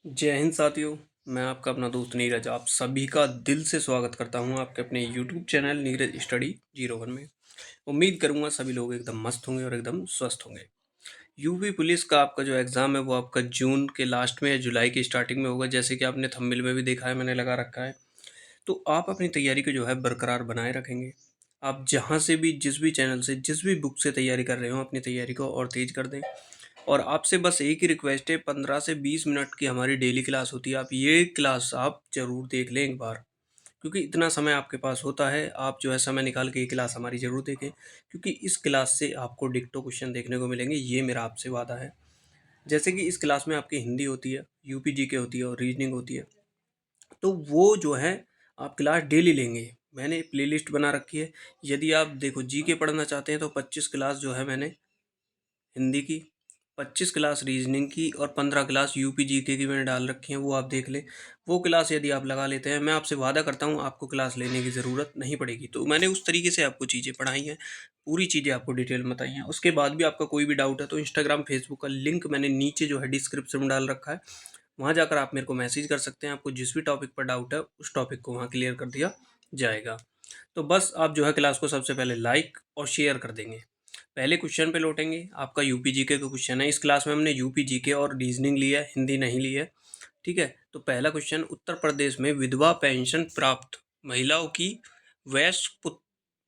जय हिंद साथियों। मैं आपका अपना दोस्त नीरज आप सभी का दिल से स्वागत करता हूं आपके अपने यूट्यूब चैनल नीरज स्टडी 01 में। उम्मीद करूंगा सभी लोग एकदम मस्त होंगे और एकदम स्वस्थ होंगे। यूपी पुलिस का आपका जो एग्ज़ाम है वो आपका जून के लास्ट में या जुलाई की स्टार्टिंग में होगा, जैसे कि आपने थंबनेल में भी देखा है, मैंने लगा रखा है। तो आप अपनी तैयारी को जो है बरकरार बनाए रखेंगे। आप जहाँ से भी, जिस भी चैनल से, जिस भी बुक से तैयारी कर रहे हो, अपनी तैयारी को और तेज़ कर दें। और आपसे बस एक ही रिक्वेस्ट है, 15 से 20 मिनट की हमारी डेली क्लास होती है। आप ये क्लास आप ज़रूर देख लें एक बार, क्योंकि इतना समय आपके पास होता है, आप जो है समय निकाल के ये क्लास हमारी ज़रूर देखें, क्योंकि इस क्लास से आपको डिक्टो क्वेश्चन देखने को मिलेंगे, ये मेरा आपसे वादा है। जैसे कि इस क्लास में आपकी हिंदी होती है, यूपी जीके होती है और रीजनिंग होती है। तो वो जो है आप क्लास डेली लेंगे। मैंने प्लेलिस्ट बना रखी है। यदि आप देखो जीके पढ़ना चाहते हैं तो 25 क्लास जो है मैंने हिंदी की, 25 क्लास रीजनिंग की और 15 क्लास यूपी जीके की मैंने डाल रखी हैं, वो आप देख लें। वो क्लास यदि आप लगा लेते हैं, मैं आपसे वादा करता हूँ आपको क्लास लेने की ज़रूरत नहीं पड़ेगी। तो मैंने उस तरीके से आपको चीज़ें पढ़ाई हैं, पूरी चीज़ें आपको डिटेल में बताई हैं। उसके बाद भी आपका कोई भी डाउट है तो इंस्टाग्राम फेसबुक का लिंक मैंने नीचे जो है डिस्क्रिप्शन में डाल रखा है, वहाँ जाकर आप मेरे को मैसेज कर सकते हैं। आपको जिस भी टॉपिक पर डाउट है उस टॉपिक को वहाँ क्लियर कर दिया जाएगा। तो बस आप जो है क्लास को सबसे पहले लाइक और शेयर कर देंगे। पहले क्वेश्चन पे लौटेंगे। आपका यूपी जीके का क्वेश्चन है। इस क्लास में हमने यूपी जीके और रीजनिंग लिया है, हिंदी नहीं ली है। ठीक है, तो पहला क्वेश्चन, उत्तर प्रदेश में विधवा पेंशन प्राप्त महिलाओं की वयस्क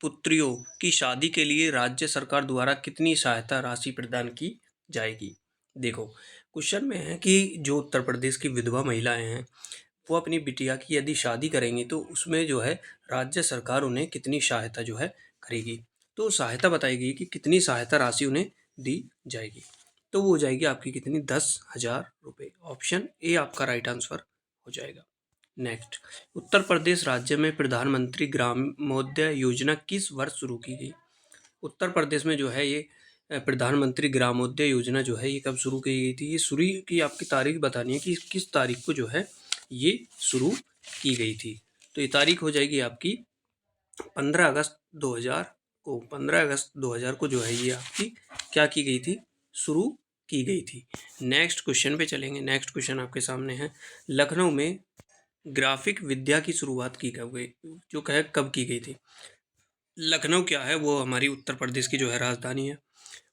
पुत्रियों की शादी के लिए राज्य सरकार द्वारा कितनी सहायता राशि प्रदान की जाएगी। देखो, क्वेश्चन में है कि जो उत्तर प्रदेश की विधवा महिलाएं हैं वो अपनी बिटिया की यदि शादी करेंगी तो उसमें जो है राज्य सरकार उन्हें कितनी सहायता जो है करेगी। तो सहायता बताई गई कि कितनी सहायता राशि उन्हें दी जाएगी। तो वो हो जाएगी आपकी कितनी, 10,000 रुपये। ऑप्शन ए आपका राइट आंसर हो जाएगा। नेक्स्ट, उत्तर प्रदेश राज्य में प्रधानमंत्री ग्रामोदय योजना किस वर्ष शुरू की गई। उत्तर प्रदेश में जो है ये प्रधानमंत्री ग्रामोदय योजना जो है ये कब शुरू की गई थी। ये शुरू की आपकी तारीख बतानी है कि किस तारीख को जो है ये शुरू की गई थी। तो ये तारीख हो जाएगी आपकी 15 अगस्त 2000 को जो है ये आपकी क्या की गई थी, शुरू की गई थी। नेक्स्ट क्वेश्चन पे चलेंगे। नेक्स्ट क्वेश्चन आपके सामने है, लखनऊ में ग्राफिक विद्या की शुरुआत की कब गई, जो कहे कब की गई थी। लखनऊ क्या है, वो हमारी उत्तर प्रदेश की जो है राजधानी है।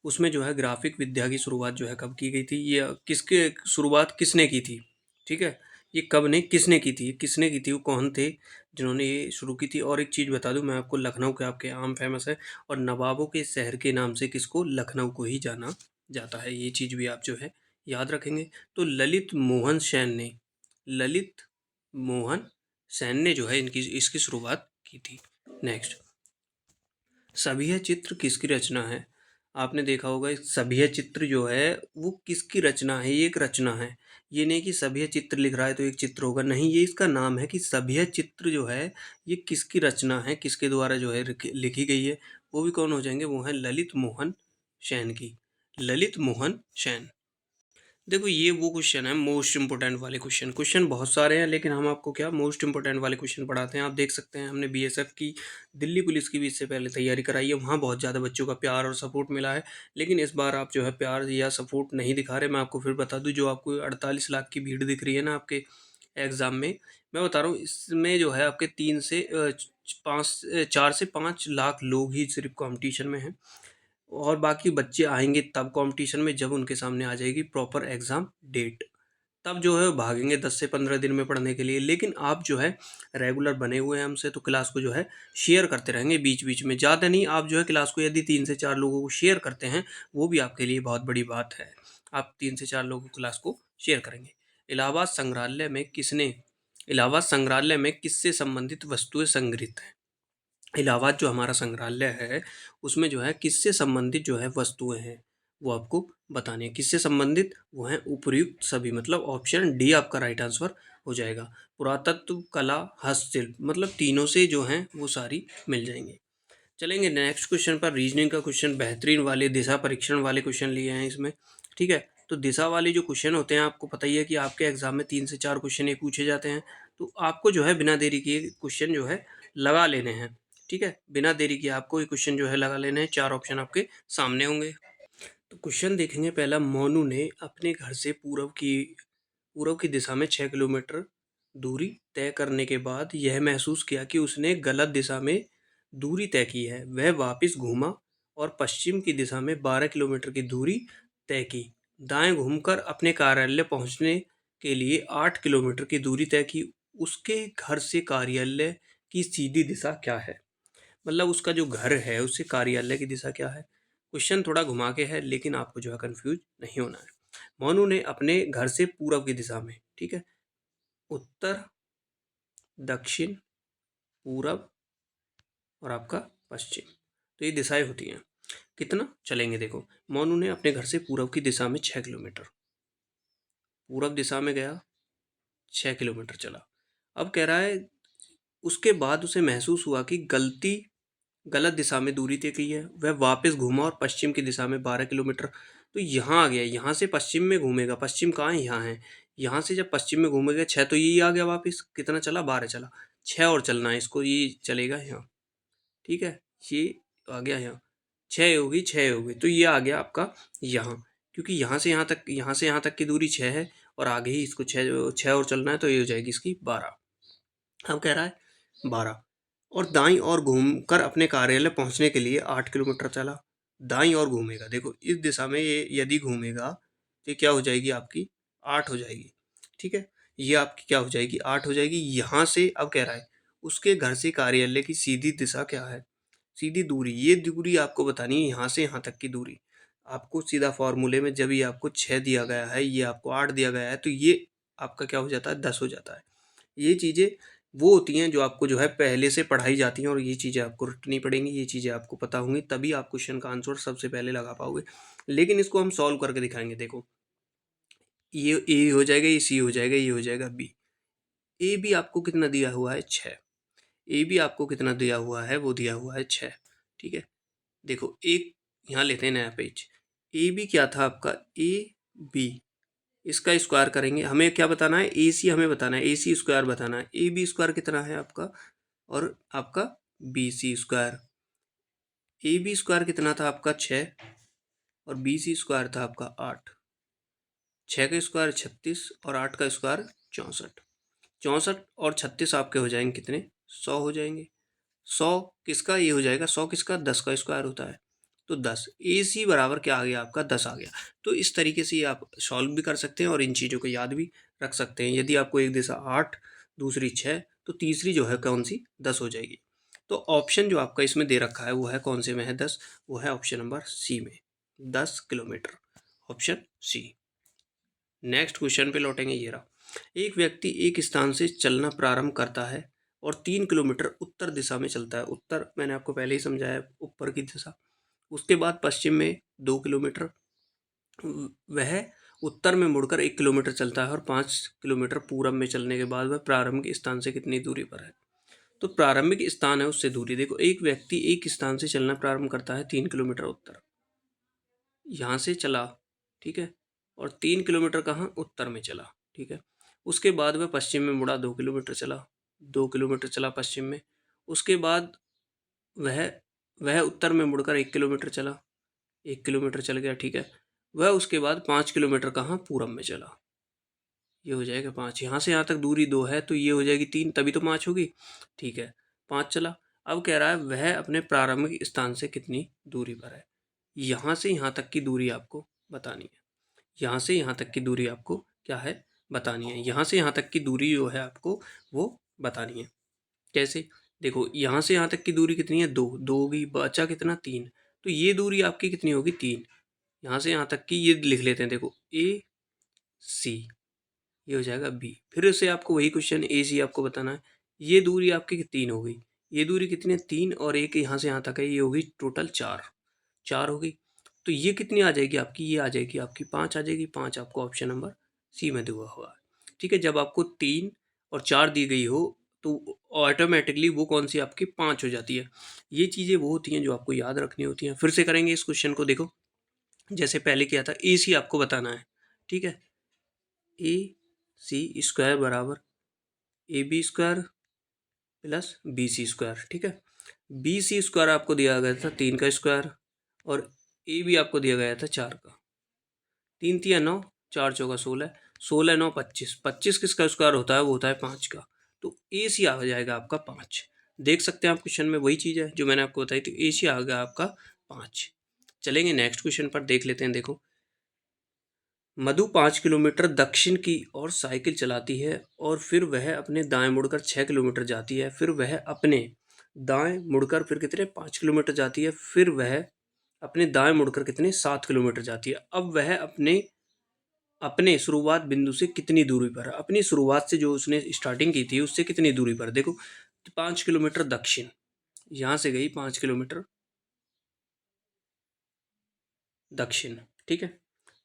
उसमें जो है ग्राफिक विद्या की शुरुआत जो है कब की गई थी, ये किसके शुरुआत किसने की थी। ठीक है, ये कब नहीं, किसने की थी, किसने की थी, वो कौन थे जिन्होंने ये शुरू की थी। और एक चीज़ बता दूं मैं आपको, लखनऊ के आपके आम फेमस है और नवाबों के शहर के नाम से किसको, लखनऊ को ही जाना जाता है। ये चीज़ भी आप जो है याद रखेंगे। तो ललित मोहन सेन ने, ललित मोहन सेन ने जो है इनकी इसकी शुरुआत की थी। नेक्स्ट, सभ्य चित्र किसकी रचना है। आपने देखा होगा सभ्य चित्र जो है वो किसकी रचना है, ये एक रचना है। ये नहीं कि सभ्य चित्र लिख रहा है तो एक चित्र होगा, नहीं, ये इसका नाम है कि सभ्य चित्र जो है ये किसकी रचना है, किसके द्वारा जो है लिखी गई है। वो भी कौन हो जाएंगे, वो है ललित मोहन सेन की, ललित मोहन सेन। देखो, ये वो क्वेश्चन है मोस्ट इंपोर्टेंट वाले क्वेश्चन। क्वेश्चन बहुत सारे हैं लेकिन हम आपको क्या मोस्ट इंपोर्टेंट वाले क्वेश्चन पढ़ाते हैं। आप देख सकते हैं हमने बीएसएफ की, दिल्ली पुलिस की भी इससे पहले तैयारी कराई है, वहाँ बहुत ज़्यादा बच्चों का प्यार और सपोर्ट मिला है। लेकिन इस बार आप जो है प्यार या सपोर्ट नहीं दिखा रहे। मैं आपको फिर बता दूँ, जो आपको 48 लाख की भीड़ दिख रही है ना आपके एग्ज़ाम में, मैं बता रहा हूँ इसमें जो है आपके 4 से 5 लाख लोग ही सिर्फ कॉम्पिटिशन में हैं। और बाकी बच्चे आएंगे तब कंपटीशन में जब उनके सामने आ जाएगी प्रॉपर एग्ज़ाम डेट, तब जो है भागेंगे 10 से 15 दिन में पढ़ने के लिए। लेकिन आप जो है रेगुलर बने हुए हैं हमसे, तो क्लास को जो है शेयर करते रहेंगे बीच बीच में, ज़्यादा नहीं। आप जो है क्लास को यदि 3 से 4 लोगों को शेयर करते हैं वो भी आपके लिए बहुत बड़ी बात है। आप 3 से 4 लोगों को क्लास को शेयर करेंगे। इलाहाबाद संग्रहालय में किसने, इलाहाबाद संग्रहालय में किससे संबंधित वस्तुएं संग्रहित हैं। इलाहाबाद जो हमारा संग्रहालय है उसमें जो है किससे संबंधित जो है वस्तुएं हैं वो आपको बतानी है। किससे संबंधित, वो हैं उपर्युक्त सभी, मतलब ऑप्शन डी आपका राइट आंसर हो जाएगा। पुरातत्व, कला, हस्तशिल्प, मतलब तीनों से जो हैं वो सारी मिल जाएंगी। चलेंगे नेक्स्ट क्वेश्चन पर। रीजनिंग का क्वेश्चन बेहतरीन वाले दिशा परीक्षण वाले क्वेश्चन लिए हैं इसमें। ठीक है, तो दिशा वाले जो क्वेश्चन होते हैं आपको पता ही है कि आपके एग्जाम में 3 से 4 क्वेश्चन ये पूछे जाते हैं। तो आपको जो है बिना देरी किए क्वेश्चन जो है लगा लेने हैं। ठीक है, बिना देरी किए आपको ये क्वेश्चन जो है लगा लेने हैं। 4 ऑप्शन आपके सामने होंगे। तो क्वेश्चन देखेंगे पहला, मोनू ने अपने घर से पूर्व की पूर्व की दिशा में 6 किलोमीटर दूरी तय करने के बाद यह महसूस किया कि उसने गलत दिशा में दूरी तय की है। वह वापस घूमा और पश्चिम की दिशा में 12 किलोमीटर की दूरी तय की। दाएं घूमकर अपने कार्यालय पहुंचने के लिए 8 किलोमीटर की दूरी तय की। उसके घर से कार्यालय की सीधी दिशा क्या है? मतलब उसका जो घर है उससे कार्यालय की दिशा क्या है? क्वेश्चन थोड़ा घुमा के है, लेकिन आपको जो है कंफ्यूज नहीं होना है। मोनू ने अपने घर से पूर्व की दिशा में, ठीक है, उत्तर, दक्षिण, पूरब और आपका पश्चिम, तो ये दिशाएं होती हैं। कितना चलेंगे देखो, मोनू ने अपने घर से पूरब की दिशा में 6 किलोमीटर पूरब दिशा में गया, 6 किलोमीटर चला। अब कह रहा है उसके बाद उसे महसूस हुआ कि गलत दिशा में दूरी तय की है। वह वापस घूमा और पश्चिम की दिशा में 12 किलोमीटर, तो यहाँ आ गया। यहाँ से पश्चिम में घूमेगा, पश्चिम कहाँ है? यहाँ है। यहाँ से जब पश्चिम में घूमेगा 6, तो ये आ गया वापस। कितना चला? 12 चला। 6 और चलना है इसको, ये चलेगा यहाँ, ठीक है, ये आ गया यहाँ। 6 होगी, 6 होगी, तो ये आ गया आपका यहाँ, क्योंकि यहाँ से यहाँ तक की दूरी 6 है और आगे ही इसको 6 और चलना है, तो ये हो जाएगी इसकी 12। अब कह रहा है 12, और दाईं ओर घूमकर अपने कार्यालय पहुंचने के लिए 8 किलोमीटर चला। दाईं ओर घूमेगा, देखो इस दिशा में ये यदि घूमेगा तो क्या हो जाएगी आपकी? 8 हो जाएगी, ठीक है। ये आपकी क्या हो जाएगी? 8 हो जाएगी। यहाँ से अब कह रहा है उसके घर से कार्यालय की सीधी दिशा क्या है? सीधी दूरी, ये दूरी आपको बतानी है, यहाँ से यहाँ तक की दूरी। आपको सीधा फॉर्मूले में जब ये आपको 6 दिया गया है, ये आपको 8 दिया गया है, तो ये आपका क्या हो जाता है? 10 हो जाता है। ये चीज़ें वो होती हैं जो आपको जो है पहले से पढ़ाई जाती हैं, और ये चीज़ें आपको रटनी पड़ेंगी, ये चीज़ें आपको पता होंगी, तभी आप क्वेश्चन का आंसर सबसे पहले लगा पाओगे। लेकिन इसको हम सॉल्व करके दिखाएंगे। देखो ये ए हो जाएगा, ये सी हो जाएगा, ये हो जाएगा बी। ए बी आपको कितना दिया हुआ है? 6। ए बी आपको कितना दिया हुआ है? वो दिया हुआ है 6, ठीक है। देखो एक यहाँ लेते हैं नया पेज। ए बी क्या था आपका? ए बी, इसका स्क्वायर करेंगे। हमें क्या बताना है? ए सी हमें बताना है, ए सी स्क्वायर बताना है। ए बी स्क्वायर कितना है आपका? और आपका B C square. A B square कितना था आपका? 6, और बी सी स्क्वायर था आपका 8। 6 का स्क्वायर 36 और 8 का स्क्वायर 64। 64 और 36 आपके हो जाएंगे कितने? 100 हो जाएंगे। 100 किसका? ये हो जाएगा 100 किसका? 10 का स्क्वायर होता है, तो 10। ए सी बराबर क्या आ गया आपका? 10 आ गया। तो इस तरीके से ये आप सॉल्व भी कर सकते हैं और इन चीज़ों को याद भी रख सकते हैं। यदि आपको एक दिशा 8, दूसरी 6, तो तीसरी जो है कौन सी? 10 हो जाएगी। तो ऑप्शन जो आपका इसमें दे रखा है वो है कौन से में है? 10। वो है ऑप्शन नंबर सी में, 10 kilometre, option C. Next question पे लौटेंगे। ये रहा, एक व्यक्ति एक स्थान से चलना प्रारंभ करता है और 3 किलोमीटर उत्तर दिशा में चलता है। उत्तर मैंने आपको पहले ही समझाया, ऊपर की दिशा। उसके बाद पश्चिम में 2 किलोमीटर। वह उत्तर में मुड़कर 1 किलोमीटर चलता है और 5 किलोमीटर पूरब में चलने के बाद वह प्रारंभिक स्थान से कितनी दूरी पर है? तो प्रारंभिक स्थान है उससे दूरी। देखो एक व्यक्ति एक स्थान से चलना प्रारंभ करता है 3 किलोमीटर उत्तर, यहाँ से चला, ठीक है, और 3 किलोमीटर कहाँ? उत्तर में चला, ठीक है। उसके बाद वह पश्चिम में मुड़ा, 2 किलोमीटर चला, 2 किलोमीटर चला पश्चिम में। उसके बाद वह वह उत्तर में मुड़कर 1 किलोमीटर चला, 1 किलोमीटर चल गया, ठीक है। वह उसके बाद 5 किलोमीटर कहाँ? पूरब में चला, ये हो जाएगा 5। यहाँ से यहाँ तक दूरी 2 है, तो ये हो जाएगी 3, तभी तो 5 होगी, ठीक है। 5 चला। अब कह रहा है वह अपने प्रारंभिक स्थान से कितनी दूरी पर है? यहाँ से यहाँ तक की दूरी आपको बतानी है। यहाँ से यहाँ तक की दूरी आपको क्या है? बतानी है। यहाँ से यहाँ तक की दूरी जो है आपको वो बतानी है। कैसे? देखो यहाँ से यहाँ तक की दूरी कितनी है? 2, 2 होगी, बचा कितना? 3। तो ये दूरी आपकी कितनी होगी? 3। यहाँ से यहाँ तक की ये लिख लेते हैं, देखो ए सी, ये हो जाएगा बी। फिर से आपको वही क्वेश्चन, ए सी आपको बताना है। ये दूरी आपकी 3 हो गई, ये दूरी कितनी है? 3, और एक यहाँ से यहाँ तक है, ये होगी टोटल 4, 4 हो गई। तो ये कितनी आ जाएगी आपकी? ये आ जाएगी आपकी 5 आ जाएगी। 5 आपको ऑप्शन नंबर सी में दिया हुआ है, ठीक है। जब आपको 3 और 4 दी गई हो तो ऑटोमेटिकली वो कौन सी आपकी? 5 हो जाती है। ये चीज़ें वो होती हैं जो आपको याद रखनी होती हैं। फिर से करेंगे इस क्वेश्चन को। देखो जैसे पहले किया था, ए सी आपको बताना है, ठीक है। ए सी स्क्वायर बराबर A B square plus B C square, ठीक है। बी सी स्क्वायर आपको दिया गया था 3 का स्क्वायर, और ए बी आपको दिया गया था 4 का। 3 तिया 9, 4 चौका 16, 16 9 25, 25 किसका स्क्वायर होता है? वो होता है 5 का। तो AC आ जाएगा आपका 5। देख सकते हैं आप क्वेश्चन में वही चीज़ है जो मैंने आपको बताई थी। AC आ गया आपका 5। चलेंगे नेक्स्ट क्वेश्चन पर, देख लेते हैं। देखो, मधु 5 किलोमीटर दक्षिण की ओर साइकिल चलाती है और फिर वह अपने दाएं मुड़कर 6 किलोमीटर जाती है। फिर वह अपने दाएं मुड़कर फिर कितने 5 किलोमीटर जाती है। फिर वह अपने दाएं मुड़कर कितने 7 किलोमीटर जाती है। अब वह अपने अपने शुरुआत बिंदु से कितनी दूरी पर है? अपनी शुरुआत से जो उसने स्टार्टिंग की थी उससे कितनी दूरी पर? देखो, 5 किलोमीटर दक्षिण, यहाँ से गई 5 किलोमीटर दक्षिण, ठीक है।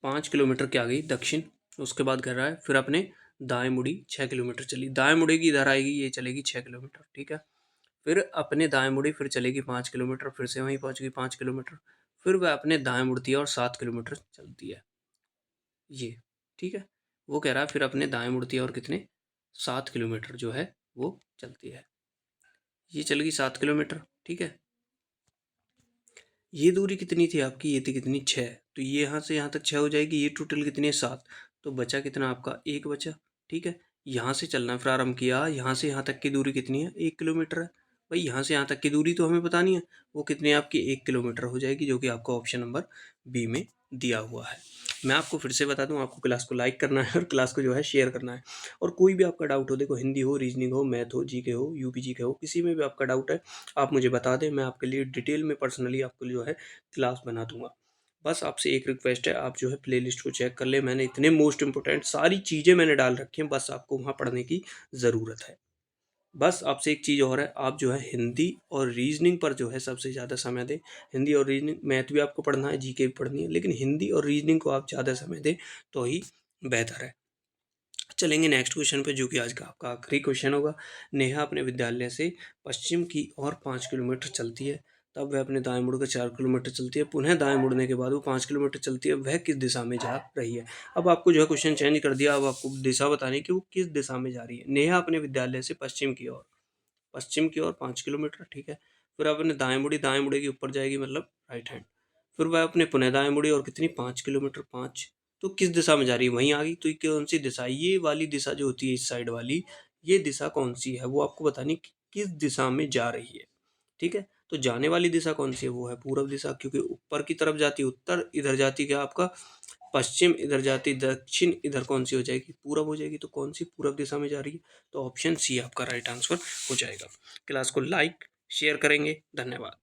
5 किलोमीटर क्या गई दक्षिण, उसके बाद कर रहा है फिर अपने दाएं मुड़ी 6 किलोमीटर चली। दाएं मुड़ेगी इधर आएगी, ये चलेगी 6 किलोमीटर, ठीक है। फिर अपने दाएं मुड़ी फिर चलेगी 5 किलोमीटर, फिर से वहीं पहुंच गई 5 किलोमीटर। फिर वह अपने दाएं मुड़ती है और 7 किलोमीटर चलती है, ये, ठीक है। वो कह रहा है फिर अपने दाएं मुड़ती है और कितने 7 किलोमीटर जो है वो चलती है। ये चल गई 7 किलोमीटर, ठीक है। ये दूरी कितनी थी आपकी? ये थी कितनी 6। तो ये यहाँ से यहाँ तक 6 हो जाएगी। ये टोटल कितनी है 7। तो बचा कितना आपका 1 बचा, ठीक है। यहाँ से चलना प्रारंभ किया, यहाँ से यहाँ तक की दूरी कितनी है 1 किलोमीटर है। भाई यहाँ से यहाँ तक की दूरी तो हमें बतानी है, वो कितनी है आपकी 1 किलोमीटर हो जाएगी, जो कि आपको ऑप्शन नंबर बी में दिया हुआ है। मैं आपको फिर से बता दूं, आपको क्लास को लाइक करना है और क्लास को जो है शेयर करना है। और कोई भी आपका डाउट हो, देखो हिंदी हो, रीजनिंग हो, मैथ हो, जीके हो, यूपीजी के हो, किसी में भी आपका डाउट है आप मुझे बता दें, मैं आपके लिए डिटेल में पर्सनली आपको जो है क्लास बना दूंगा। बस आपसे एक रिक्वेस्ट है, आप जो है प्लेलिस्ट को चेक कर ले, मैंने इतने मोस्ट इंपॉर्टेंट सारी चीज़ें मैंने डाल रखी हैं, बस आपको वहाँ पढ़ने की ज़रूरत है। बस आपसे एक चीज़ और है, आप जो है हिंदी और रीजनिंग पर जो है सबसे ज़्यादा समय दें। हिंदी और रीजनिंग, मैथ भी आपको पढ़ना है, जीके भी पढ़नी है, लेकिन हिंदी और रीजनिंग को आप ज़्यादा समय दें तो ही बेहतर है। चलेंगे नेक्स्ट क्वेश्चन पे, जो कि आज का आपका आखिरी क्वेश्चन होगा। नेहा अपने विद्यालय से पश्चिम की ओर 5 किलोमीटर चलती है, तब वह अपने दाएं मुड़कर 4 किलोमीटर चलती है। पुनः दाएं मुड़ने के बाद वो 5 किलोमीटर चलती है। वह किस दिशा में जा रही है? अब आपको जो है क्वेश्चन चेंज कर दिया, अब आपको दिशा बतानी है कि वो किस दिशा में जा रही है। नेहा अपने विद्यालय से पश्चिम की ओर 5 किलोमीटर, ठीक है। फिर अपने दाएं मुड़ी, दाएं मुड़ेगी ऊपर जाएगी मतलब राइट हैंड। फिर वह अपने पुनः दाएं मुड़ी और कितनी 5 किलोमीटर 5। तो किस दिशा में जा रही है? वहीं आ गई। तो ये कौन सी दिशा? ये वाली दिशा जो होती है इस साइड वाली, ये दिशा कौन सी है वो आपको बतानी कि किस दिशा में जा रही है, ठीक है। तो जाने वाली दिशा कौन सी है? वो है पूर्व दिशा, क्योंकि ऊपर की तरफ जाती उत्तर, इधर जाती क्या आपका पश्चिम, इधर जाती दक्षिण, इधर कौन सी हो जाएगी पूरब हो जाएगी। तो कौन सी पूरब दिशा में जा रही है? तो ऑप्शन सी आपका राइट आंसर हो जाएगा। क्लास को लाइक शेयर करेंगे, धन्यवाद।